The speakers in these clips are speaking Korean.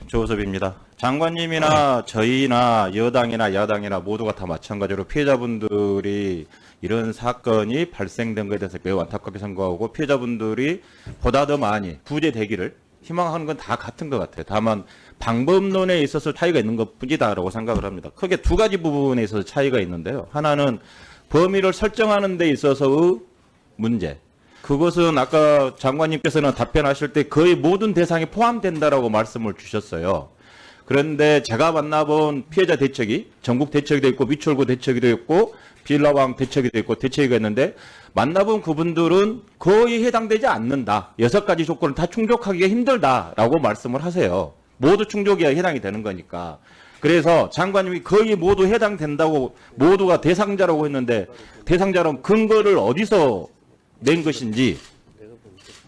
조우섭입니다. 장관님이나 저희나 여당이나 야당이나 모두가 다 마찬가지로 피해자분들이 이런 사건이 발생된 것에 대해서 매우 안타깝게 생각하고 피해자분들이 보다 더 많이 구제되기를 희망하는 건 다 같은 것 같아요. 다만 방법론에 있어서 차이가 있는 것뿐이다라고 생각을 합니다. 크게 두 가지 부분에 있어서 차이가 있는데요. 하나는 범위를 설정하는 데 있어서의 문제. 그것은 아까 장관님께서는 답변하실 때 거의 모든 대상이 포함된다라고 말씀을 주셨어요. 그런데 제가 만나본 피해자 대책이 전국 대책도 있고 미추홀구 대책도 있고 빌라왕 대책도 있고 대책이 있는데 만나본 그분들은 거의 해당되지 않는다. 6가지 조건을 다 충족하기가 힘들다라고 말씀을 하세요. 모두 충족이야 해당이 되는 거니까. 그래서 장관님이 거의 모두 해당된다고 모두가 대상자라고 했는데 대상자는 근거를 어디서 낸 것인지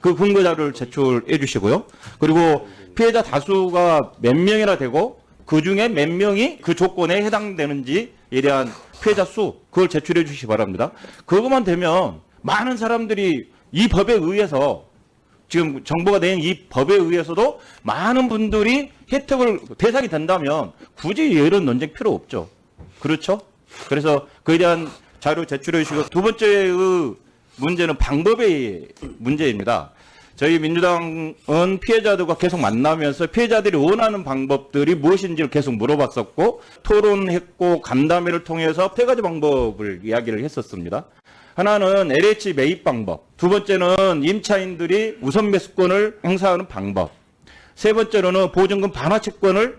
그 근거 자료를 제출해 주시고요. 그리고 피해자 다수가 몇 명이나 되고 그중에 몇 명이 그 조건에 해당되는지에 대한 피해자 수 그걸 제출해 주시기 바랍니다. 그것만 되면 많은 사람들이 이 법에 의해서 지금 정부가 낸 이 법에 의해서도 많은 분들이 혜택을 대상이 된다면 굳이 이런 논쟁 필요 없죠. 그렇죠? 그래서 그에 대한 자료 제출해 주시고 두 번째의 문제는 방법의 문제입니다. 저희 민주당은 피해자들과 계속 만나면서 피해자들이 원하는 방법들이 무엇인지를 계속 물어봤었고 토론했고 간담회를 통해서 세 가지 방법을 이야기를 했었습니다. 하나는 LH 매입 방법, 두 번째는 임차인들이 우선 매수권을 행사하는 방법, 세 번째로는 보증금 반환 채권을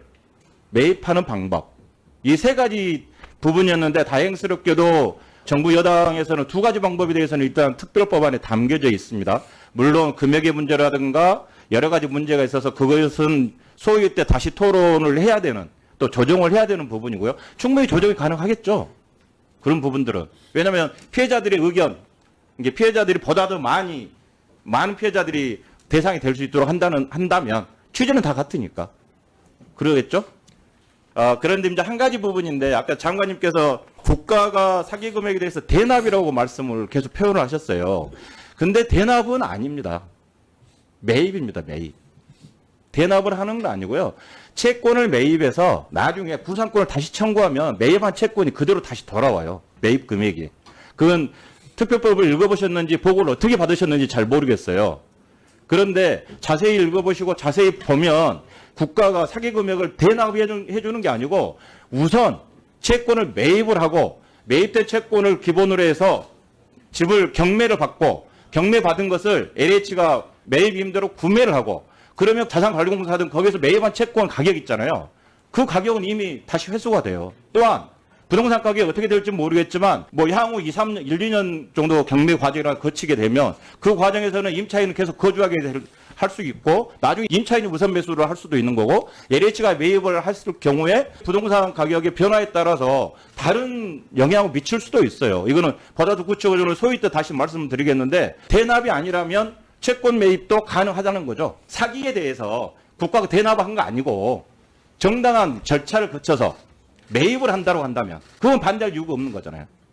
매입하는 방법. 이 세 가지 부분이었는데 다행스럽게도 정부 여당에서는 두 가지 방법에 대해서는 일단 특별법안에 담겨져 있습니다. 물론 금액의 문제라든가 여러 가지 문제가 있어서 그것은 소위 때 다시 토론을 해야 되는 또 조정을 해야 되는 부분이고요. 충분히 조정이 가능하겠죠. 그런 부분들은. 왜냐하면 피해자들의 의견, 이게 피해자들이 보다 더 많은 피해자들이 대상이 될 수 있도록 한다면 취지는 다 같으니까. 그러겠죠? 그런데 이제 한 가지 부분인데 아까 장관님께서 국가가 사기 금액에 대해서 대납이라고 말씀을 계속 표현을 하셨어요. 근데 대납은 아닙니다. 매입입니다. 매입. 대납을 하는 건 아니고요. 채권을 매입해서 나중에 부상권을 다시 청구하면 매입한 채권이 그대로 다시 돌아와요. 매입 금액이. 그건 특별법을 읽어보셨는지 보고를 어떻게 받으셨는지 잘 모르겠어요. 그런데 자세히 읽어보시고 자세히 보면 국가가 사기 금액을 대납해 주는 게 아니고 우선 채권을 매입을 하고 매입된 채권을 기본으로 해서 집을 경매를 받고 경매 받은 것을 LH가 매입 임대로 구매를 하고 그러면 자산관리공사든 거기서 매입한 채권 가격 있잖아요. 그 가격은 이미 다시 회수가 돼요. 또한 부동산 가격이 어떻게 될지 모르겠지만 뭐 향후 1, 2년 정도 경매 과정을 거치게 되면 그 과정에서는 임차인은 계속 거주하게 할 수 있고 나중에 임차인이 우선 매수를 할 수도 있는 거고 LH가 매입을 했을 경우에 부동산 가격의 변화에 따라서 다른 영향을 미칠 수도 있어요. 이거는 보다 더 구체적으로 소위 때 다시 말씀드리겠는데 대납이 아니라면 채권 매입도 가능하다는 거죠. 사기에 대해서 국가가 대납한 거 아니고 정당한 절차를 거쳐서 매입을 한다고 한다면 그건 반대할 이유가 없는 거잖아요.